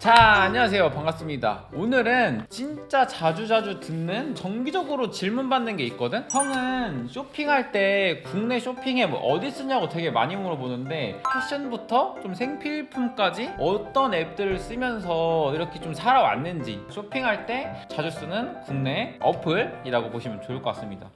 자, 안녕하세요. 반갑습니다. 오늘은 진짜 자주자주 듣는 정기적으로 질문 받는 게 있거든? 형은 쇼핑할 때 국내 쇼핑에 뭐 어디 쓰냐고 되게 많이 물어보는데 패션부터 좀 생필품까지 어떤 앱들을 쓰면서 이렇게 좀 살아왔는지 쇼핑할 때 자주 쓰는 국내 어플이라고 보시면 좋을 것 같습니다.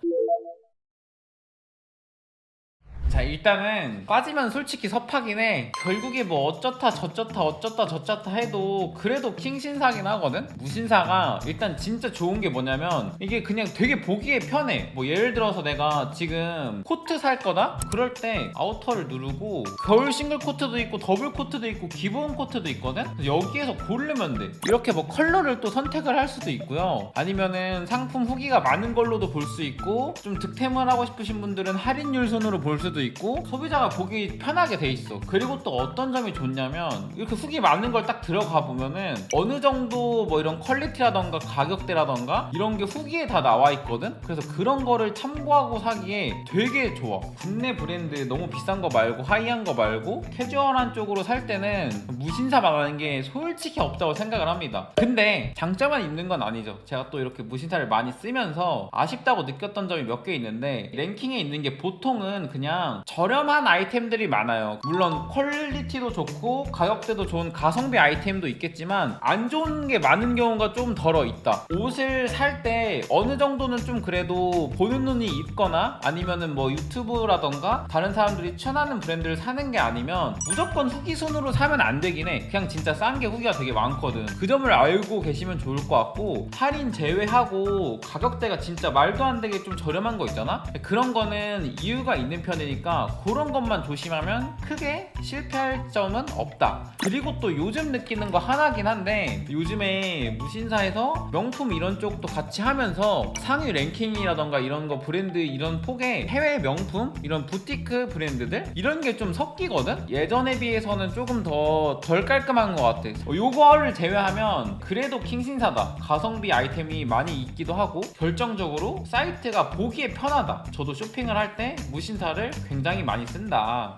자, 일단은 빠지면 솔직히 섭하긴 해. 결국에 뭐 어쩌다 저쩌다 해도 그래도 킹신사긴 하거든. 무신사가 일단 진짜 좋은 게 뭐냐면 이게 그냥 되게 보기에 편해. 뭐 예를 들어서 내가 지금 코트 살 거다? 그럴 때 아우터를 누르고 겨울 싱글 코트도 있고 더블 코트도 있고 기본 코트도 있거든. 여기에서 고르면 돼. 이렇게 뭐 컬러를 또 선택을 할 수도 있고요. 아니면은 상품 후기가 많은 걸로도 볼 수 있고, 좀 득템을 하고 싶으신 분들은 할인율 순으로 볼 수도 있고, 소비자가 보기 편하게 돼 있어. 그리고 또 어떤 점이 좋냐면 이렇게 후기 많은 걸 딱 들어가 보면은 어느 정도 뭐 이런 퀄리티라던가 가격대라던가 이런 게 후기에 다 나와 있거든. 그래서 그런 거를 참고하고 사기에 되게 좋아. 국내 브랜드 너무 비싼 거 말고 하이한 거 말고 캐주얼한 쪽으로 살 때는 무신사 말하는 게 솔직히 없다고 생각을 합니다. 근데 장점만 있는 건 아니죠. 제가 또 이렇게 무신사를 많이 쓰면서 아쉽다고 느꼈던 점이 몇 개 있는데, 랭킹에 있는 게 보통은 그냥 저렴한 아이템들이 많아요. 물론 퀄리티도 좋고 가격대도 좋은 가성비 아이템도 있겠지만 안 좋은 게 많은 경우가 좀 덜어 있다. 옷을 살 때 어느 정도는 좀 그래도 보는 눈이 있거나 아니면은 뭐 유튜브라던가 다른 사람들이 추천하는 브랜드를 사는 게 아니면 무조건 후기 순으로 사면 안 되긴 해. 그냥 진짜 싼 게 후기가 되게 많거든. 그 점을 알고 계시면 좋을 것 같고, 할인 제외하고 가격대가 진짜 말도 안 되게 좀 저렴한 거 있잖아? 그런 거는 이유가 있는 편이니까 그런 것만 조심하면 크게 실패할 점은 없다. 그리고 또 요즘 느끼는 거 하나긴 한데, 요즘에 무신사에서 명품 이런 쪽도 같이 하면서 상위 랭킹이라던가 이런 거 브랜드 이런 폭에 해외 명품 이런 부티크 브랜드들 이런 게 좀 섞이거든? 예전에 비해서는 조금 더 덜 깔끔한 것 같아. 요거를 제외하면 그래도 킹신사다. 가성비 아이템이 많이 있기도 하고, 결정적으로 사이트가 보기에 편하다. 저도 쇼핑을 할 때 무신사를 굉장히 많이 쓴다.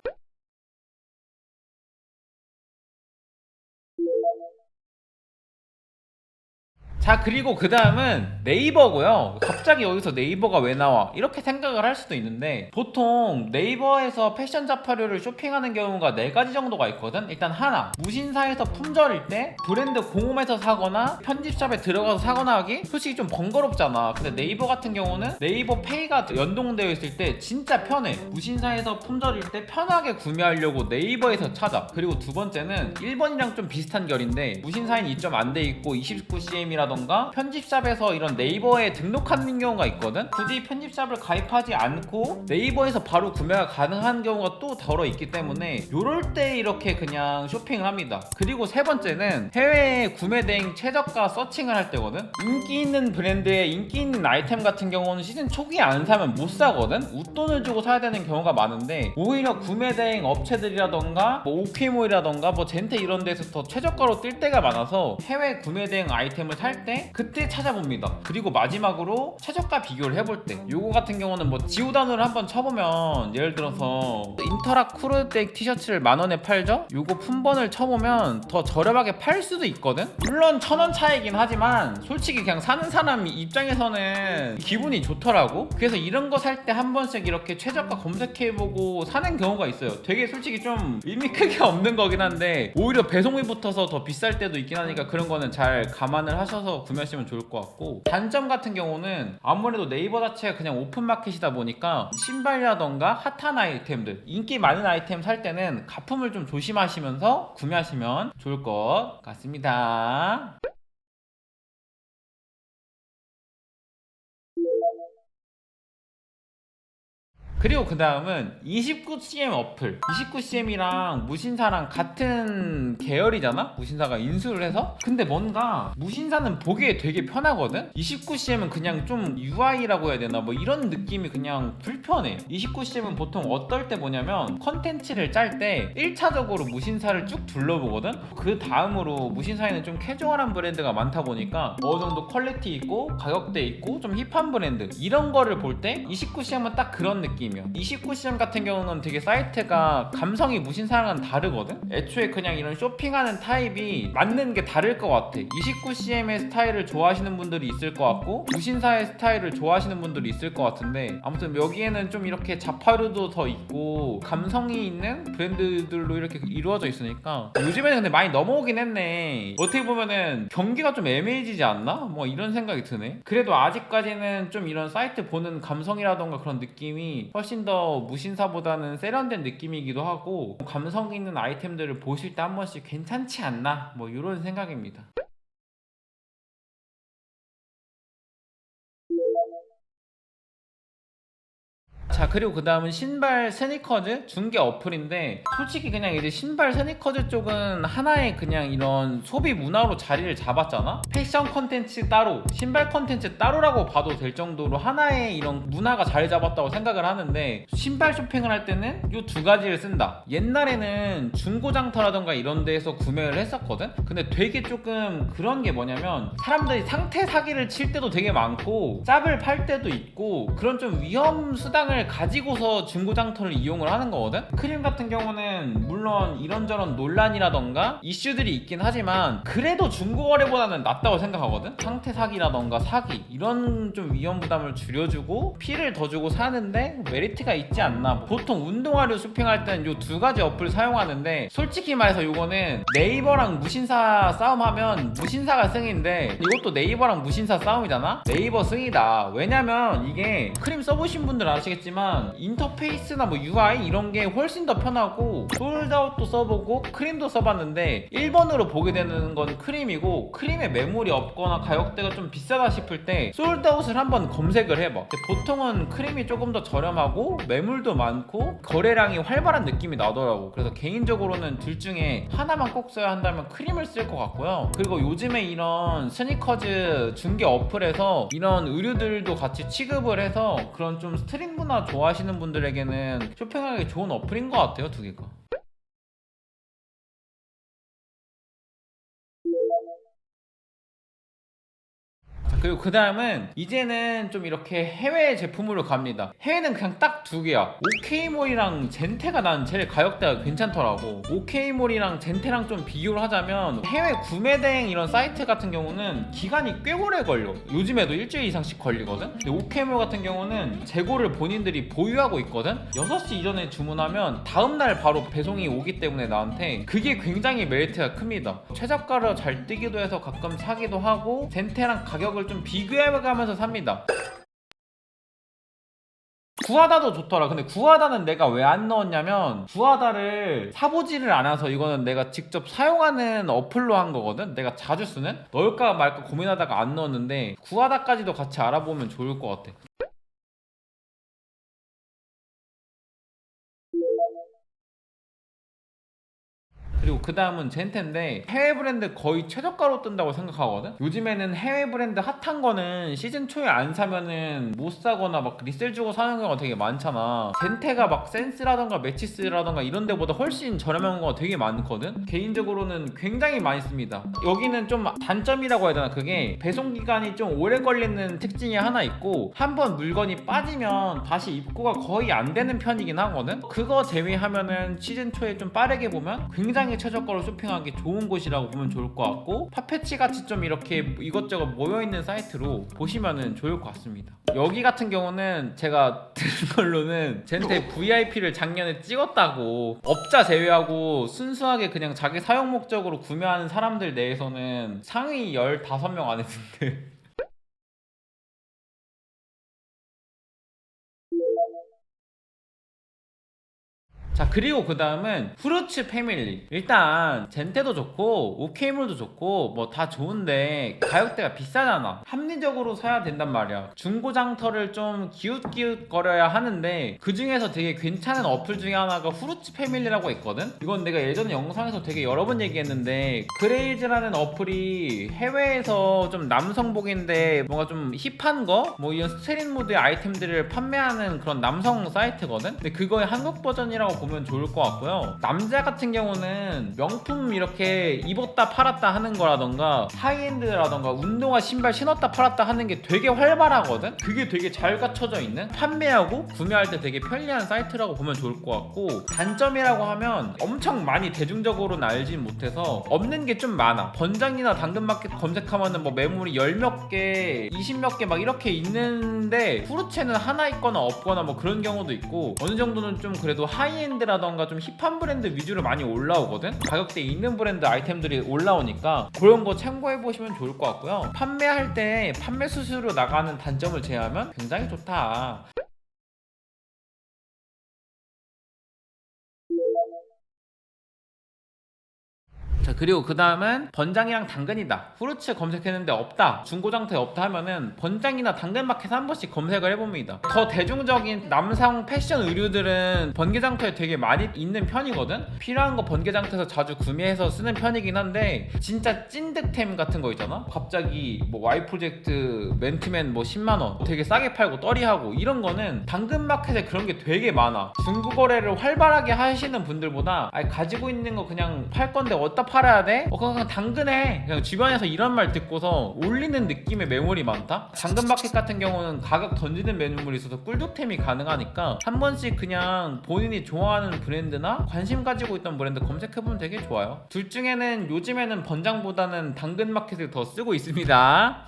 자, 그리고 그 다음은 네이버고요. 갑자기 여기서 네이버가 왜 나와? 이렇게 생각을 할 수도 있는데, 보통 네이버에서 패션 잡화료를 쇼핑하는 경우가 4가지 정도가 있거든. 일단 하나, 무신사에서 품절일 때 브랜드 공홈에서 사거나 편집샵에 들어가서 사거나 하기 솔직히 좀 번거롭잖아. 근데 네이버 같은 경우는 네이버 페이가 연동되어 있을 때 진짜 편해. 무신사에서 품절일 때 편하게 구매하려고 네이버에서 찾아. 그리고 두 번째는 1번이랑 좀 비슷한 결인데, 무신사인 입점 안 돼 있고 29cm이라던가 편집샵에서 이런 네이버에 등록하는 경우가 있거든. 굳이 편집샵을 가입하지 않고 네이버에서 바로 구매가 가능한 경우가 또 덜어 있기 때문에 요럴 때 이렇게 그냥 쇼핑을 합니다. 그리고 세 번째는 해외 구매 대행 최저가 서칭을 할 때거든. 인기 있는 브랜드의 인기 있는 아이템 같은 경우는 시즌 초기에 안 사면 못 사거든. 웃돈을 주고 사야 되는 경우가 많은데, 오히려 구매 대행 업체들이라던가 뭐 오케모이라던가 뭐 젠테 이런 데서 더 최저가로 뜰 때가 많아서 해외 구매 대행 아이템을 살 때 그때 찾아봅니다. 그리고 마지막으로 최저가 비교를 해볼 때, 요거 같은 경우는 뭐 지오단으로 한번 쳐보면, 예를 들어서 인터라 쿠르덱 티셔츠를 10,000원에 팔죠? 요거 품번을 쳐보면 더 저렴하게 팔 수도 있거든? 물론 1,000원 차이긴 하지만 솔직히 그냥 사는 사람 입장에서는 기분이 좋더라고. 그래서 이런 거 살 때 한 번씩 이렇게 최저가 검색해보고 사는 경우가 있어요. 되게 솔직히 좀 의미 크게 없는 거긴 한데, 오히려 배송비 붙어서 더 비쌀 때도 있긴 하니까 그런 거는 잘 감안을 하셔서 구매하시면 좋을 것 같고, 단점 같은 경우는 아무래도 네이버 자체가 그냥 오픈마켓이다 보니까 신발이라던가 핫한 아이템들, 인기 많은 아이템 살 때는 가품을 좀 조심하시면서 구매하시면 좋을 것 같습니다. 그리고 그 다음은 29cm 어플. 29cm이랑 무신사랑 같은 계열이잖아? 무신사가 인수를 해서? 근데 뭔가 무신사는 보기에 되게 편하거든? 29cm은 그냥 좀 UI라고 해야 되나? 뭐 이런 느낌이 그냥 불편해. 29cm은 보통 어떨 때 뭐냐면, 컨텐츠를 짤 때 1차적으로 무신사를 쭉 둘러보거든? 그 다음으로 무신사에는 좀 캐주얼한 브랜드가 많다 보니까 어느 정도 퀄리티 있고 가격대 있고 좀 힙한 브랜드 이런 거를 볼 때 29cm은 딱 그런 느낌. 느낌이야. 29cm 같은 경우는 되게 사이트가 감성이 무신사랑은 다르거든? 애초에 그냥 이런 쇼핑하는 타입이 맞는 게 다를 것 같아. 29cm의 스타일을 좋아하시는 분들이 있을 것 같고 무신사의 스타일을 좋아하시는 분들이 있을 것 같은데, 아무튼 여기에는 좀 이렇게 자파류도 더 있고 감성이 있는 브랜드들로 이렇게 이루어져 있으니까 요즘에는 근데 많이 넘어오긴 했네. 어떻게 보면은 경기가 좀 애매해지지 않나? 뭐 이런 생각이 드네. 그래도 아직까지는 좀 이런 사이트 보는 감성이라던가 그런 느낌이 훨씬 더 무신사보다는 세련된 느낌이기도 하고, 감성 있는 아이템들을 보실 때 한 번씩 괜찮지 않나? 뭐 이런 생각입니다. 자, 그리고 그 다음은 신발 스니커즈 중개 어플인데, 솔직히 그냥 이제 신발 스니커즈 쪽은 하나의 그냥 이런 소비 문화로 자리를 잡았잖아. 패션 컨텐츠 따로, 신발 컨텐츠 따로라고 봐도 될 정도로 하나의 이런 문화가 자리 잡았다고 생각을 하는데, 신발 쇼핑을 할 때는 이 두 가지를 쓴다. 옛날에는 중고장터라던가 이런 데에서 구매를 했었거든. 근데 되게 조금 그런 게 뭐냐면, 사람들이 상태 사기를 칠 때도 되게 많고 짭을 팔 때도 있고, 그런 좀 위험 수당을 가지고서 중고장터를 이용을 하는 거거든. 크림 같은 경우는 물론 이런저런 논란이라던가 이슈들이 있긴 하지만 그래도 중고거래보다는 낫다고 생각하거든. 상태 사기라던가 사기 이런 좀 위험 부담을 줄여주고 피를 더 주고 사는데 메리트가 있지 않나. 보통 운동화를 쇼핑할 때는 요 두 가지 어플 사용하는데, 솔직히 말해서 요거는 네이버랑 무신사 싸움하면 무신사가 승인데, 이것도 네이버랑 무신사 싸움이잖아. 네이버 승이다. 왜냐면 이게 크림 써보신 분들 아시겠지만 인터페이스나 뭐 UI 이런 게 훨씬 더 편하고, 솔드아웃도 써보고 크림도 써봤는데 1번으로 보게 되는 건 크림이고, 크림에 매물이 없거나 가격대가 좀 비싸다 싶을 때 솔드아웃을 한번 검색을 해봐. 보통은 크림이 조금 더 저렴하고 매물도 많고 거래량이 활발한 느낌이 나더라고. 그래서 개인적으로는 둘 중에 하나만 꼭 써야 한다면 크림을 쓸 것 같고요. 그리고 요즘에 이런 스니커즈 중개 어플에서 이런 의류들도 같이 취급을 해서 그런 좀 스트릿 문화 좋아하시는 분들에게는 쇼핑하기 좋은 어플인 것 같아요, 두 개가. 그리고 그 다음은 이제는 좀 이렇게 해외 제품으로 갑니다. 해외는 그냥 딱 두 개야. 오케이몰이랑 젠테가 난 제일 가격대가 괜찮더라고. 오케이몰이랑 젠테랑 좀 비교를 하자면, 해외 구매대행 이런 사이트 같은 경우는 기간이 꽤 오래 걸려. 요즘에도 일주일 이상씩 걸리거든. 근데 오케이몰 같은 경우는 재고를 본인들이 보유하고 있거든. 6시 이전에 주문하면 다음날 바로 배송이 오기 때문에 나한테 그게 굉장히 메리트가 큽니다. 최저가로 잘 뜨기도 해서 가끔 사기도 하고, 젠테랑 가격을 좀 비교해가면서 삽니다. 구하다도 좋더라. 근데 구하다는 내가 왜 안 넣었냐면, 구하다를 사보지를 않아서 이거는 내가 직접 사용하는 어플로 한 거거든. 내가 자주 쓰는? 넣을까 말까 고민하다가 안 넣었는데, 구하다까지도 같이 알아보면 좋을 것 같아. 그리고 그 다음은 젠텐데, 해외 브랜드 거의 최저가로 뜬다고 생각하거든. 요즘에는 해외 브랜드 핫한 거는 시즌 초에 안 사면은 못 사거나 막 리셀 주고 사는 경우가 되게 많잖아. 젠테가 막 센스라던가 매치스라던가 이런 데보다 훨씬 저렴한 거가 되게 많거든. 개인적으로는 굉장히 많이 씁니다. 여기는 좀 단점이라고 해야 되나, 그게 배송 기간이 좀 오래 걸리는 특징이 하나 있고, 한번 물건이 빠지면 다시 입고가 거의 안 되는 편이긴 하거든. 그거 제외하면은 시즌 초에 좀 빠르게 보면 굉장히 최저가로 쇼핑하기 좋은 곳이라고 보면 좋을 것 같고, 팝패치 같이 좀 이렇게 이것저것 모여있는 사이트로 보시면은 좋을 것 같습니다. 여기 같은 경우는 제가 들은 걸로는 젠테 VIP를 작년에 찍었다고. 업자 제외하고 순수하게 그냥 자기 사용 목적으로 구매하는 사람들 내에서는 상위 15명 안에 든대. 자, 그리고 그 다음은 후르츠 패밀리. 일단 젠테도 좋고 오케이몰도 좋고 뭐 다 좋은데 가격대가 비싸잖아. 합리적으로 사야 된단 말이야. 중고장터를 좀 기웃기웃 거려야 하는데, 그 중에서 되게 괜찮은 어플 중에 하나가 후르츠 패밀리라고 있거든. 이건 내가 예전에 영상에서 되게 여러 번 얘기했는데, 그레이즈라는 어플이 해외에서 좀 남성복인데 뭔가 좀 힙한 거, 뭐 이런 스트릿 모드의 아이템들을 판매하는 그런 남성 사이트거든. 근데 그거의 한국 버전이라고 보면 보면 좋을 것 같고요. 남자 같은 경우는 명품 이렇게 입었다 팔았다 하는 거라던가 하이엔드라던가 운동화 신발 신었다 팔았다 하는 게 되게 활발하거든. 그게 되게 잘 갖춰져 있는, 판매하고 구매할 때 되게 편리한 사이트라고 보면 좋을 것 같고, 단점이라고 하면 엄청 많이 대중적으로는 알진 못해서 없는 게 좀 많아. 번장이나 당근마켓 검색하면은 뭐 매물이 10몇 개, 20몇 개 막 이렇게 있는데 후르츠는 하나 있거나 없거나 뭐 그런 경우도 있고, 어느 정도는 좀 그래도 하이엔드라던가 좀 힙한 브랜드 위주로 많이 올라오거든. 가격대 있는 브랜드 아이템들이 올라오니까 그런 거 참고해 보시면 좋을 것 같고요. 판매할 때 판매 수수료 나가는 단점을 제외하면 굉장히 좋다. 자, 그리고 그 다음은 번장이랑 당근이다. 후르츠 검색했는데 없다, 중고장터에 없다 하면은 번장이나 당근마켓 한 번씩 검색을 해봅니다. 더 대중적인 남성 패션 의류들은 번개장터에 되게 많이 있는 편이거든. 필요한 거 번개장터에서 자주 구매해서 쓰는 편이긴 한데, 진짜 찐득템 같은 거 있잖아. 갑자기 뭐 Y 프로젝트 맨투맨 뭐 10만원 되게 싸게 팔고 떨이하고 이런 거는 당근마켓에 그런 게 되게 많아. 중고거래를 활발하게 하시는 분들보다 아니 가지고 있는 거 그냥 팔 건데 어디다 팔아야 돼? 그냥 당근해. 그냥 주변에서 이런 말 듣고서 올리는 느낌의 매물이 많다. 당근마켓 같은 경우는 가격 던지는 매물이 있어서 꿀득템이 가능하니까 한 번씩 그냥 본인이 좋아하는 브랜드나 관심 가지고 있던 브랜드 검색해보면 되게 좋아요. 둘 중에는 요즘에는 번장보다는 당근마켓을 더 쓰고 있습니다.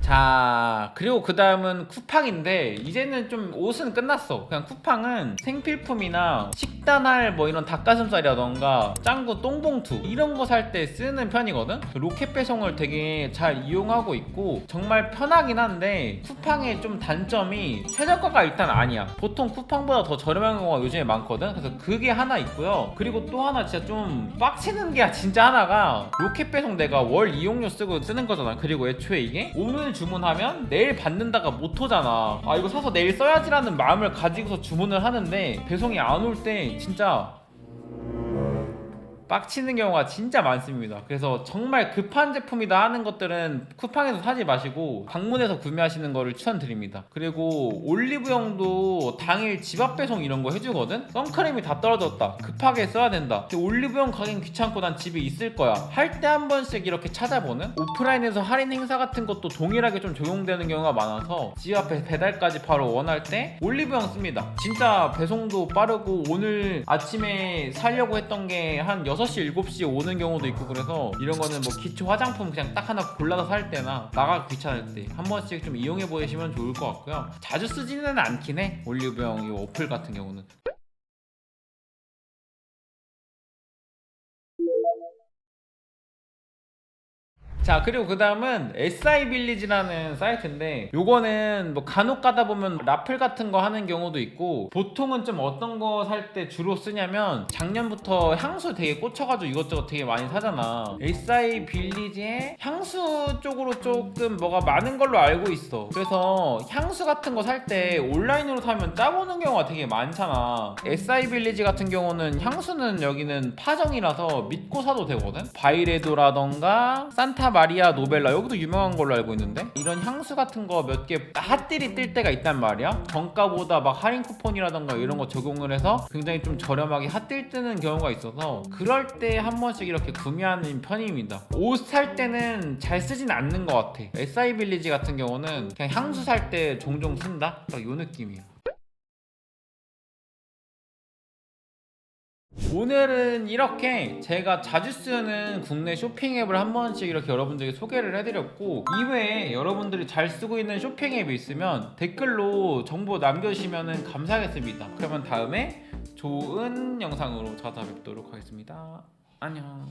자, 그리고 그 다음은 쿠팡인데, 이제는 좀 옷은 끝났어. 그냥 쿠팡은 생필품이나 식단할 뭐 이런 닭가슴살이라던가 짱구 똥봉투 이런 거 살 때 쓰는 편이거든. 로켓 배송을 되게 잘 이용하고 있고 정말 편하긴 한데, 쿠팡의 좀 단점이 최저가가 일단 아니야. 보통 쿠팡보다 더 저렴한 경우가 요즘에 많거든. 그래서 그게 하나 있고요. 그리고 또 하나 진짜 좀 빡치는 게 진짜 하나가, 로켓 배송 내가 월 이용료 쓰고 쓰는 거잖아. 그리고 애초에 이게 오늘 주문하면 내일 받는다가 못 오잖아. 아, 이거 사서 내일 써야지라는 마음을 가지고서 주문을 하는데 배송이 안 올 때 진짜 빡치는 경우가 진짜 많습니다. 그래서 정말 급한 제품이다 하는 것들은 쿠팡에서 사지 마시고 방문해서 구매하시는 거를 추천드립니다. 그리고 올리브영도 당일 집 앞 배송 이런 거 해주거든. 선크림이 다 떨어졌다, 급하게 써야 된다, 근데 올리브영 가긴 귀찮고 난 집에 있을 거야 할 때 한 번씩 이렇게 찾아보는, 오프라인에서 할인 행사 같은 것도 동일하게 좀 적용되는 경우가 많아서 집 앞에 배달까지 바로 원할 때 올리브영 씁니다. 진짜 배송도 빠르고, 오늘 아침에 사려고 했던 게 한 6시 7시에 오는 경우도 있고, 그래서 이런 거는 뭐 기초 화장품 그냥 딱 하나 골라서 살 때나 나가기 귀찮을 때 한 번씩 좀 이용해 보시면 좋을 것 같고요. 자주 쓰지는 않긴 해, 올리브영 이 어플 같은 경우는. 자, 그리고 그 다음은 SI 빌리지라는 사이트인데, 요거는 뭐 간혹 가다 보면 라플 같은 거 하는 경우도 있고, 보통은 좀 어떤 거 살 때 주로 쓰냐면, 작년부터 향수 되게 꽂혀가지고 이것저것 되게 많이 사잖아. SI 빌리지에 향수 쪽으로 조금 뭐가 많은 걸로 알고 있어. 그래서 향수 같은 거 살 때 온라인으로 사면 짜보는 경우가 되게 많잖아. SI 빌리지 같은 경우는 향수는 여기는 파정이라서 믿고 사도 되거든. 바이레도라던가 산타 마리아 노벨라, 여기도 유명한 걸로 알고 있는데, 이런 향수 같은 거 몇 개 핫딜이 뜰 때가 있단 말이야. 정가보다 막 할인 쿠폰이라던가 이런 거 적용을 해서 굉장히 좀 저렴하게 핫딜 뜨는 경우가 있어서 그럴 때 한 번씩 이렇게 구매하는 편입니다. 옷 살 때는 잘 쓰진 않는 것 같아. SI 빌리지 같은 경우는 그냥 향수 살 때 종종 쓴다, 딱 요 느낌이야. 오늘은 이렇게 제가 자주 쓰는 국내 쇼핑 앱을 한 번씩 이렇게 여러분들에게 소개를 해드렸고, 이외에 여러분들이 잘 쓰고 있는 쇼핑 앱이 있으면 댓글로 정보 남겨주시면 감사하겠습니다. 그러면 다음에 좋은 영상으로 찾아뵙도록 하겠습니다. 안녕.